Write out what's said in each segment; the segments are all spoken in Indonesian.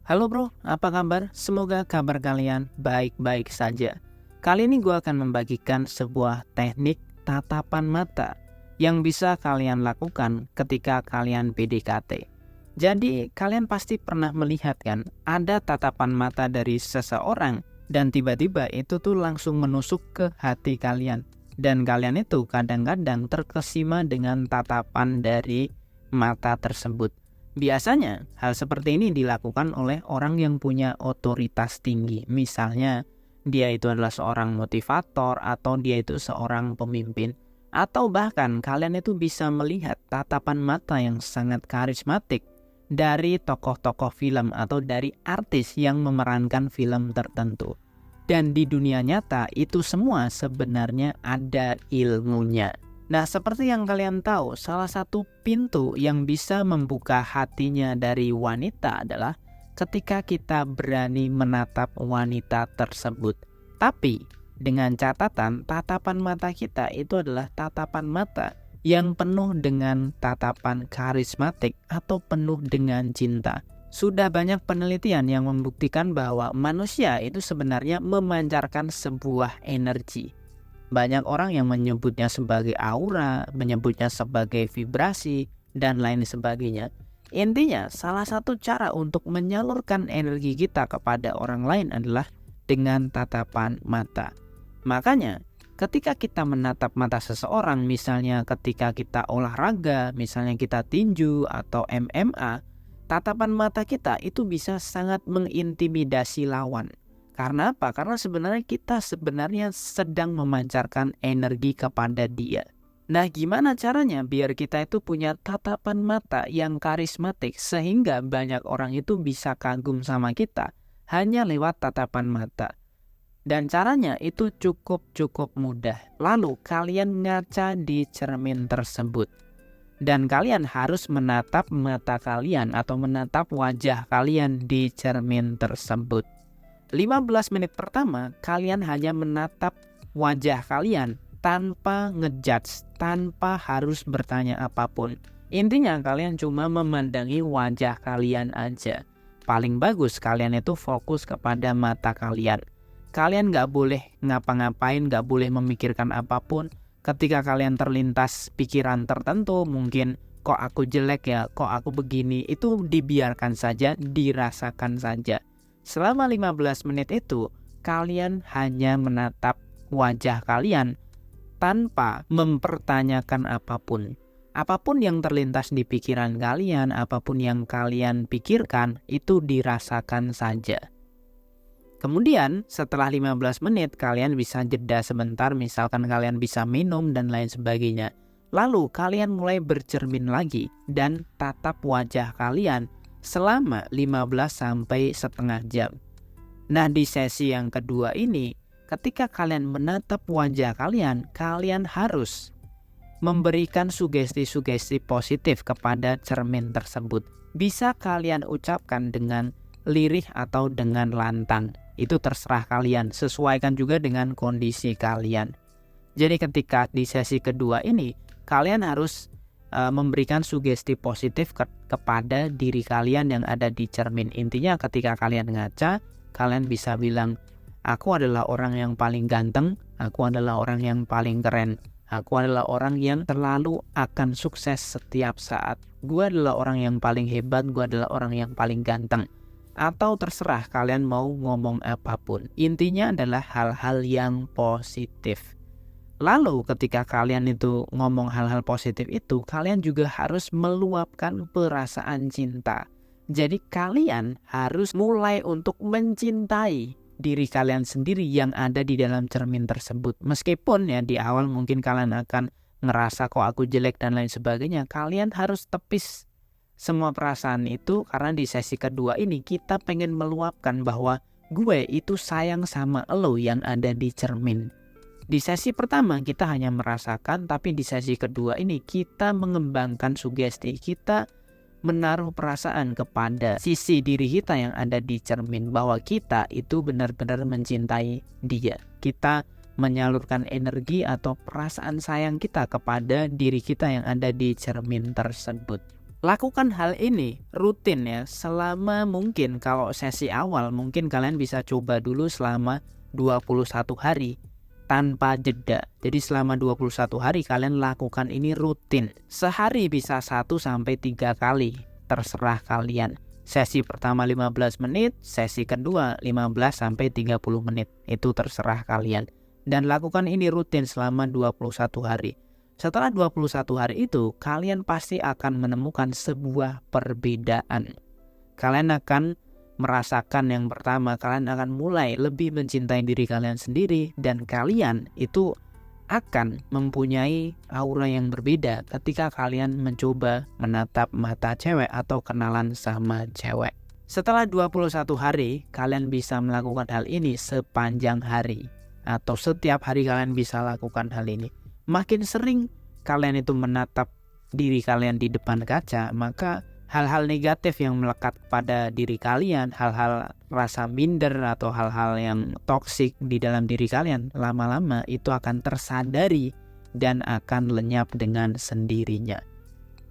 Halo bro, apa kabar? Semoga kabar kalian baik-baik saja. Kali ini gue akan membagikan sebuah teknik tatapan mata yang bisa kalian lakukan ketika kalian PDKT. Jadi kalian pasti pernah melihat kan, ada tatapan mata dari seseorang dan tiba-tiba itu tuh langsung menusuk ke hati kalian. Dan kalian itu kadang-kadang terkesima dengan tatapan dari mata tersebut. Biasanya, hal seperti ini dilakukan oleh orang yang punya otoritas tinggi. Misalnya, dia itu adalah seorang motivator atau dia itu seorang pemimpin. Atau bahkan kalian itu bisa melihat tatapan mata yang sangat karismatik dari tokoh-tokoh film atau dari artis yang memerankan film tertentu. Dan di dunia nyata itu semua sebenarnya ada ilmunya. Nah, seperti yang kalian tahu, salah satu pintu yang bisa membuka hatinya dari wanita adalah ketika kita berani menatap wanita tersebut. Tapi, dengan catatan, tatapan mata kita itu adalah tatapan mata yang penuh dengan tatapan karismatik atau penuh dengan cinta. Sudah banyak penelitian yang membuktikan bahwa manusia itu sebenarnya memancarkan sebuah energi. Banyak orang yang menyebutnya sebagai aura, menyebutnya sebagai vibrasi, dan lain sebagainya. Intinya, salah satu cara untuk menyalurkan energi kita kepada orang lain adalah dengan tatapan mata. Makanya, ketika kita menatap mata seseorang, misalnya ketika kita olahraga, misalnya kita tinju atau MMA, tatapan mata kita itu bisa sangat mengintimidasi lawan. Karena apa? Karena sebenarnya kita sedang memancarkan energi kepada dia. Nah, gimana caranya biar kita itu punya tatapan mata yang karismatik sehingga banyak orang itu bisa kagum sama kita hanya lewat tatapan mata. Dan caranya itu cukup mudah. Lalu kalian ngaca di cermin tersebut. Dan kalian harus menatap mata kalian atau menatap wajah kalian di cermin tersebut. 15 menit pertama, kalian hanya menatap wajah kalian tanpa ngejudge, tanpa harus bertanya apapun. Intinya kalian cuma memandangi wajah kalian aja. Paling bagus kalian itu fokus kepada mata kalian. Kalian gak boleh ngapa-ngapain, gak boleh memikirkan apapun. Ketika kalian terlintas pikiran tertentu, mungkin kok aku jelek ya, kok aku begini, itu dibiarkan saja, dirasakan saja. Selama 15 menit itu, kalian hanya menatap wajah kalian tanpa mempertanyakan apapun. Apapun yang terlintas di pikiran kalian, apapun yang kalian pikirkan, itu dirasakan saja. Kemudian, setelah 15 menit, kalian bisa jeda sebentar, misalkan kalian bisa minum dan lain sebagainya. Lalu, kalian mulai bercermin lagi dan tatap wajah kalian selama 15 sampai setengah jam. Nah, di sesi yang kedua ini, ketika kalian menatap wajah kalian, kalian harus memberikan sugesti-sugesti positif kepada cermin tersebut. Bisa kalian ucapkan dengan lirih atau dengan lantang. Itu terserah kalian, sesuaikan juga dengan kondisi kalian. Jadi ketika di sesi kedua ini, kalian harus memberikan sugesti positif kepada diri kalian yang ada di cermin. Intinya ketika kalian ngaca, kalian bisa bilang, aku adalah orang yang paling ganteng, aku adalah orang yang paling keren, aku adalah orang yang terlalu akan sukses setiap saat, gue adalah orang yang paling hebat, gue adalah orang yang paling ganteng. Atau terserah kalian mau ngomong apapun. Intinya adalah hal-hal yang positif. Lalu ketika kalian itu ngomong hal-hal positif itu, kalian juga harus meluapkan perasaan cinta. Jadi kalian harus mulai untuk mencintai diri kalian sendiri yang ada di dalam cermin tersebut. Meskipun ya di awal mungkin kalian akan ngerasa kok aku jelek dan lain sebagainya, kalian harus tepis semua perasaan itu karena di sesi kedua ini kita pengen meluapkan bahwa gue itu sayang sama lo yang ada di cermin. Di sesi pertama kita hanya merasakan, tapi di sesi kedua ini kita mengembangkan sugesti, kita menaruh perasaan kepada sisi diri kita yang ada di cermin bahwa kita itu benar-benar mencintai dia. Kita menyalurkan energi atau perasaan sayang kita kepada diri kita yang ada di cermin tersebut. Lakukan hal ini rutin ya selama mungkin. Kalau sesi awal mungkin kalian bisa coba dulu selama 21 hari tanpa jeda. Jadi selama 21 hari kalian lakukan ini rutin. Sehari bisa 1-3 kali, terserah kalian. Sesi pertama 15 menit, sesi kedua 15-30 menit. Itu terserah kalian. Dan lakukan ini rutin selama 21 hari. Setelah 21 hari itu, kalian pasti akan menemukan sebuah perbedaan. Kalian akan merasakan yang pertama, kalian akan mulai lebih mencintai diri kalian sendiri, dan kalian itu akan mempunyai aura yang berbeda ketika kalian mencoba menatap mata cewek atau kenalan sama cewek. Setelah 21 hari, kalian bisa melakukan hal ini sepanjang hari, atau setiap hari kalian bisa lakukan hal ini. Makin sering kalian itu menatap diri kalian di depan kaca, maka hal-hal negatif yang melekat pada diri kalian, hal-hal rasa minder atau hal-hal yang toksik di dalam diri kalian, lama-lama itu akan tersadari dan akan lenyap dengan sendirinya.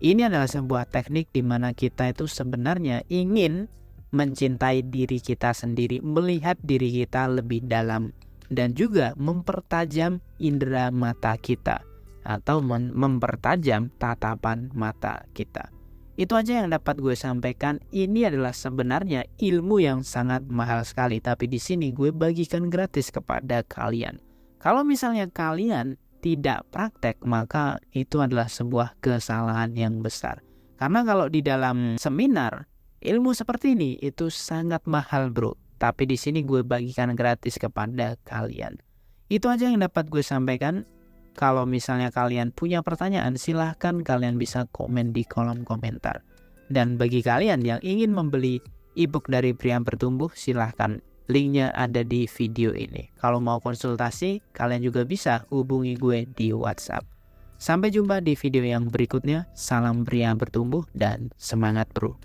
Ini adalah sebuah teknik di mana kita itu sebenarnya ingin mencintai diri kita sendiri, melihat diri kita lebih dalam, dan juga mempertajam indera mata kita atau mempertajam tatapan mata kita. Itu aja yang dapat gue sampaikan. Ini adalah sebenarnya ilmu yang sangat mahal sekali, tapi di sini gue bagikan gratis kepada kalian. Kalau misalnya kalian tidak praktek, maka itu adalah sebuah kesalahan yang besar. Karena kalau di dalam seminar ilmu seperti ini itu sangat mahal, bro. Tapi di sini gue bagikan gratis kepada kalian. Itu aja yang dapat gue sampaikan. Kalau misalnya kalian punya pertanyaan, silahkan kalian bisa komen di kolom komentar. Dan bagi kalian yang ingin membeli ebook dari Pria Bertumbuh, silahkan. Linknya ada di video ini. Kalau mau konsultasi, kalian juga bisa hubungi gue di WhatsApp. Sampai jumpa di video yang berikutnya. Salam Pria Bertumbuh dan semangat bro.